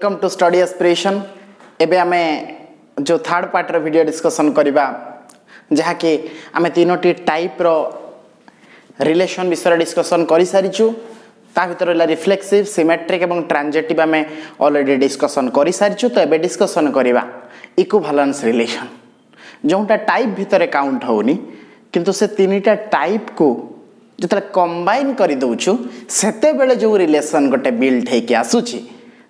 Welcome to study aspiration. एबे आमे जो थर्ड पार्ट रो वीडियो डिस्कशन करबा जहा कि आमे तीनोटी टाइप रो रिलेशन विषय डिस्कशन करि सारिछु। ता भीतर ला रिफ्लेक्सिव, सिमेट्रिक एवं ट्रांजिटिव आमे ऑलरेडी डिस्कशन करि सारिछु। तो एबे डिस्कशन करबा इक्विवेलेंस रिलेशन, जोटा टाइप भीतर काउंट होनी किंतु से तीनटा टाइप को जतले कंबाइन करि दउछु सेते बेले जो रिलेशन गोटे बिल्ड हे के आसुची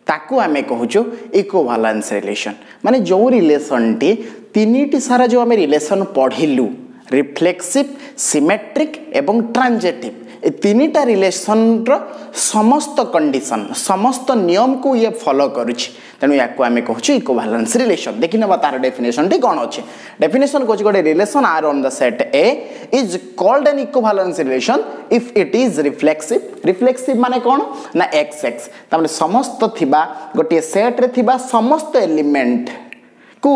ताकू आमे कहूचु इक्विवेलेंस रिलेशन। माने जो रिलेशन टी तीनटी सारा जो आमे रिलेशन पढ़िलु रिफ्लेक्सिव, सिमेट्रिक एवं ट्रांजिटिव, ए तीनटा रिलेशन रो समस्त कंडीशन समस्त नियम को ये फॉलो करूची। तेणु या को आमे कहूचु इक्विवेलेंस रिलेशन। देखि नबा तार डेफिनेशन टी कोन अछि। डेफिनेशन कोच गोटे relation R on the set A is called an equivalence relation if it is reflexive. Reflexive माने कोन ना एक्स एक्स तामे समस्त थिबा गोटे सेट रे थिबा समस्त एलिमेंट को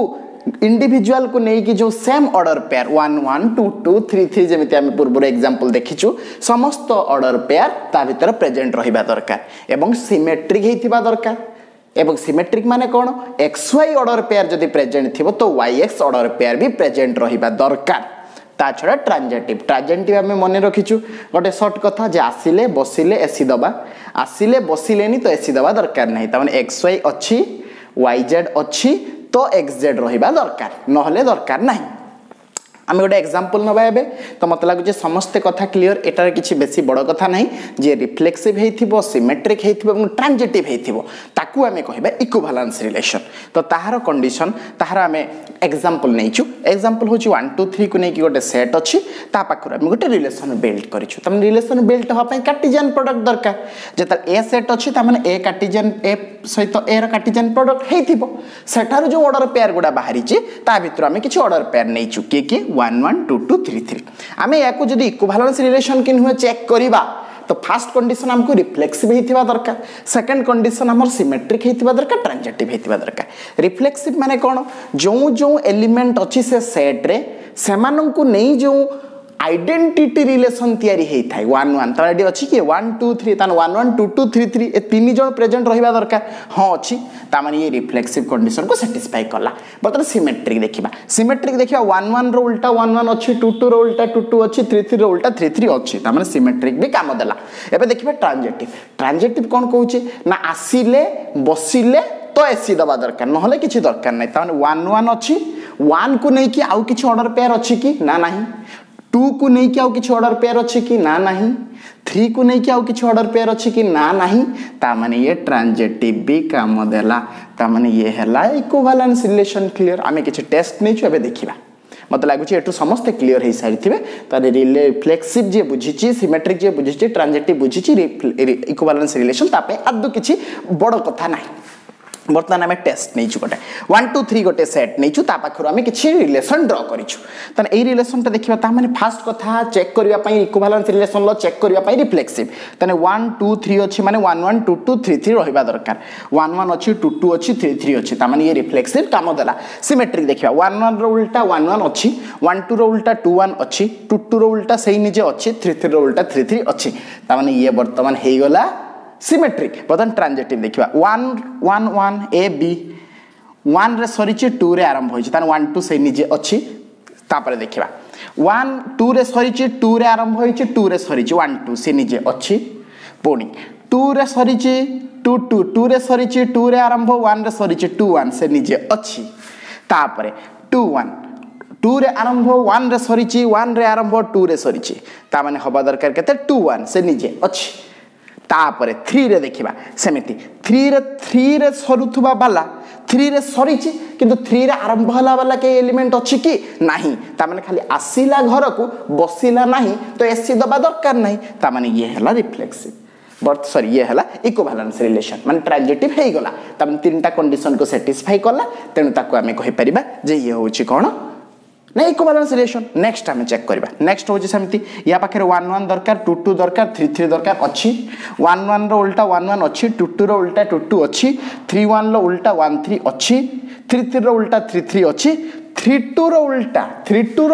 इंडिविजुअल को नहीं कि जो सेम ऑर्डर पेयर 1 1 2 2 3 3 जेमिति आमे पूर्व एग्जांपल देखिछु समस्त ऑर्डर पेयर ता भीतर प्रेजेंट रहिबा दरकार एवं सिमेट्रिक हेतिबा दरकार। एवं सिमेट्रिक माने कोन एक्स वाई ऑर्डर पेयर जदि प्रेजेंट थिबो तो वाई एक्स ऑर्डर पेयर भी प्रेजेंट रहिबा दरकार। ता छडा ट्रांजिटिव आमे मने रखिछु गोटे शॉर्ट कथा जे आसिले बसिले एसी दबा, आसिले बसिलेनी तो एसी दबा दरकार नहीं। ता माने एक्स वाई अछि, वाई जेड अछि तो एक्स जेड रहिबा दरकार, नहले दरकार नहीं। आमे गोटे एग्जांपल नबा एबे तो मत लागु समस्त कथा क्लियर। एटार किछि बेसी बड़ कथा नहीं जे रिफ्लेक्सिव हेथिबो, सिमेट्रिक हेथिबो एवं ट्रांजिटिव हेथिबो ताकू आमे कहिबा इक्विवेलेंस रिलेशन। तो ताहार कंडीशन ताहार आमे एग्जांपल नेइछु। एग्जांपल होछि 1 2 3 को नै कि गोटे सेट अछि ता पाखर आमे गोटे रिलेशन बिल्ड करिछु। तम रिलेशन बिल्ड होबा पय कार्टेशियन प्रोडक्ट दरकार। जेता ए सेट अछि ता माने ए कार्टेशियन ए सहित ए रा कार्टेशियन प्रोडक्ट हेथिबो। सेठार जो ऑर्डर पेयर गुडा बाहरी छि ता भितर आमे किछि ऑर्डर पेयर नेइछु के 1 1 2 2 3 3। आमे याको जदि इक्विवेलेंस रिलेशन किन हुए चेक करिबा तो फर्स्ट कंडीशन हमको रिफ्लेक्सिव हेतिबा दरकार, सेकंड कंडीशन हमर सिमेट्रिक हेतिबा दरकार, ट्रांजिटिव हेतिबा दरकार। रिफ्लेक्सिव माने कोन जो जो एलिमेंट अछि से सेट रे सेमानन को नै जो आइडेंटिटी रिलेशन तयारी हेई थाई 1 1 त रेडी अछि कि 1 2 3 तन 1 1 2 2 3 3 ए तीन जण प्रेजेंट रहिबा दरकार। हां अछि ता माने ये रिफ्लेक्सिव कंडीशन को सैटिस्फाई करला। बतन सिमेट्रिक देखिबा 1 1 रो उल्टा 1 1 अछि, 2 2 रो उल्टा 2 2 अछि, 3 3 रो उल्टा 3 3 अछि ता माने सिमेट्रिक भी काम देला। एबे देखिबा ट्रांजिटिव कोन कहूची ना आसीले बसिले तो एसी दबा दरकार, नहले किछि दरकार नै। ता माने 1 1 अछि, 1 को नै कि आउ किछि ऑर्डर पेयर अछि कि ना नाही, 2 को नहीं कि आउ किछि ऑर्डर पेयर अछि कि ना नाही, 3 को नहीं कि आउ किछि ऑर्डर पेयर अछि कि ना नाही। ता माने ये ट्रांजिटिव भी काम देला। ता माने ये हैला इक्विवेलेंस रिलेशन। क्लियर। आमे किछि टेस्ट नै छु एबे देखिबा। मत लागु छि एटु समस्त क्लियर हे सारिथिबे। तारे रिफ्लेक्सिव जे बुझिछि, सिमेट्रिक जे बुझिछि, ट्रांजिटिव बुझिछि, इक्विवेलेंस रिलेशन तापे आदु किछि बड़ कथा नाही। बर्तमान आमे टेस्ट नै छु गोटे 1 2 3 गोटे सेट नै छु ता पाखरु आमे किछि रिलेशन ड्रा करि छु। तने एई रिलेशन ता देखिबा ता माने फर्स्ट कथा चेक करिया पई इक्विवेलेंस रिलेशन लो चेक करिया पई रिफ्लेक्सिव तने 1 2 3 अछि माने 1 1 2 2 3 3 रहिबा दरकार। 1 1 अछि, 2 2 अछि, 3 3 अछि ता माने ये रिफ्लेक्सिव काम देला। सिमेट्रिक देखिबा 1 1 रो उल्टा 1 1 अछि, 1 2 रो उल्टा 2 1 अछि, 2 2 रो उल्टा सेही निजे अछि, 3 3 रो उल्टा 3 3 अछि ता माने ये वर्तमान हेई गला सिमेट्रिक। बदन ट्रांजिटिव देखिबा 1 1 1 ए बी 1 रे सरीची 2 रे आरंभ होइछि तान 1 2 से निजे अछि। तापर देखिबा 1 2 रे सरीची 2 रे आरंभ होइछि, 2 रे सरीची 1 2 से निजे अछि। पुणी 2 रे सरीची 2 2 2 रे सरीची 2 रे आरंभ 1 रे सरीची 2 1 से निजे अछि। तापर 2 1 2 रे आरंभ 1 रे सरीची 1 रे आरंभ 2 रे सरीची ता माने हबा दरकार केते 2 1 से निजे अछि। तापर 3 रे देखिबा सेमिति 3 रे सरुथुबा बाला 3 रे सरीची किंतु 3 रे आरंभ होला वाला के एलिमेंट अछि कि नाही ता माने खाली आसीला घर को बसिला नाही तो एसी दबा दरकार नाही ता माने ये हला रिफ्लेक्सिव ये हला इक्विवेलेंस रिलेशन माने ट्रांजिटिव हेई गला। ता माने तीनटा कंडीशन को सैटिस्फाई करला तेनु ताको आमे कहि परिबा जे ये होछि कोन ना इक्विवेलेंस रिलेशन। नेक्स्ट आमे चेक करबा। नेक्स्ट होछि समिति या पाखरे 1 1 दरकार, 2 2 दरकार, 3 3 दरकार अछि। 1 1 रो उल्टा 1 1 अछि, 2 2 रो उल्टा 2 2 अछि, 3 1 रो उल्टा 1 3 अछि, 3 3 रो उल्टा 3 3 अछि, 3 2 रो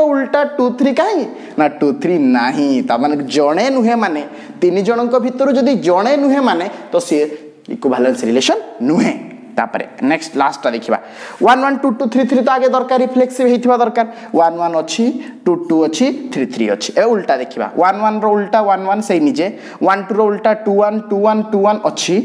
उल्टा 2 3 काई ना 2 3 नाही। ता माने जणे नुहे माने तीन जनक भितरु जदी जणे नुहे माने तो से इक्विवेलेंस रिलेशन नुहे। तापरे नेक्स्ट लास्ट देखिबा 1 1 2 2 3 3 तो आगे दरकार रिफ्लेक्सिव हेतिबा दरकार 1 1 अछि 2 2 अछि 3 3 अछि ए उल्टा देखिबा 1 1 रो उल्टा 1 1 सही निजे 1 2 रो उल्टा 2 1 2 1 2 1 अछि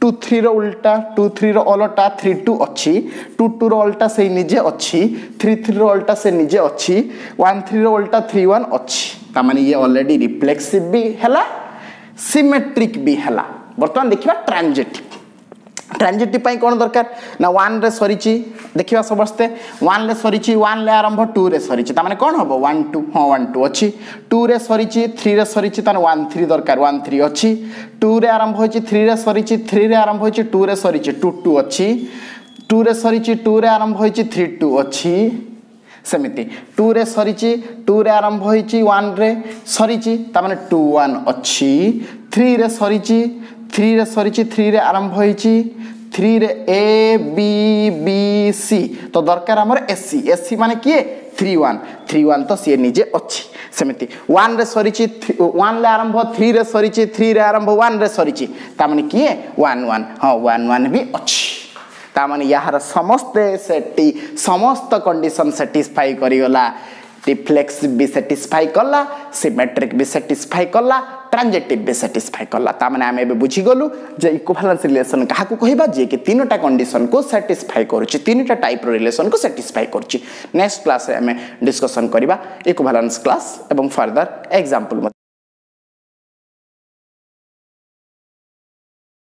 2 3 रो उल्टा 2 3 रो उल्टा 3 2 अछि 2 2 रो उल्टा सही निजे अछि 3 3 रो उल्टा से निजे अछि 1 3 रो उल्टा 3 1 अछि ता माने ये ऑलरेडी रिफ्लेक्सिव भी हला सिमेट्रिक भी हला वर्तमान देखिबा ट्रांजिटिव पाई कोन दरकार ना 1 रे सरीची देखिबा समस्ते 1 रे सरीची 1 ले आरंभ 2 रे सरीची ता माने कोन हबो 1 2 हां 1 2 अछि 2 रे सरीची 3 रे सरीची ता 1 3 दरकार 1 3 अछि 2 रे आरंभ होची 3 रे सरीची 3 रे आरंभ होची 2 रे सरीची 2 2 अछि 2 रे सरीची 2 रे आरंभ होची 3 2 अछि सेमिति 2 रे सरीची 2 रे आरंभ होची 1 रे सरीची ता माने 2 1 अछि 3 रे सरीची 3 रे सरीची 3 रे आरंभ होईची 3 रे ए बी बी सी तो दरकार हमर एससी एससी माने किए 3 1 तो सी निजे अछि सेमिति 1 रे सरीची 1 ले आरंभ 3 रे सरीची 3 रे आरंभ 1 रे सरीची ता माने किए 1 1 हां 1 1 भी अछि ता माने यार समस्त कंडीशन सैटिस्फाई करिगला रिफ्लेक्सिव भी सैटिस्फाई कला सिमेट्रिक भी सैटिस्फाई कला ट्रांजिटिव भी सैटिस्फाई कला ता माने हम एबे बुझी गलु जे इक्विवेलेंस रिलेशन काहा को कहिबा जे कि तीनटा कंडीशन को सैटिस्फाई करूची तीनटा टाइप रो रिलेशन को सैटिस्फाई करूची नेक्स्ट क्लास रे हम डिस्कशन करिबा इक्विवेलेंस क्लास एवं फर्दर एग्जांपल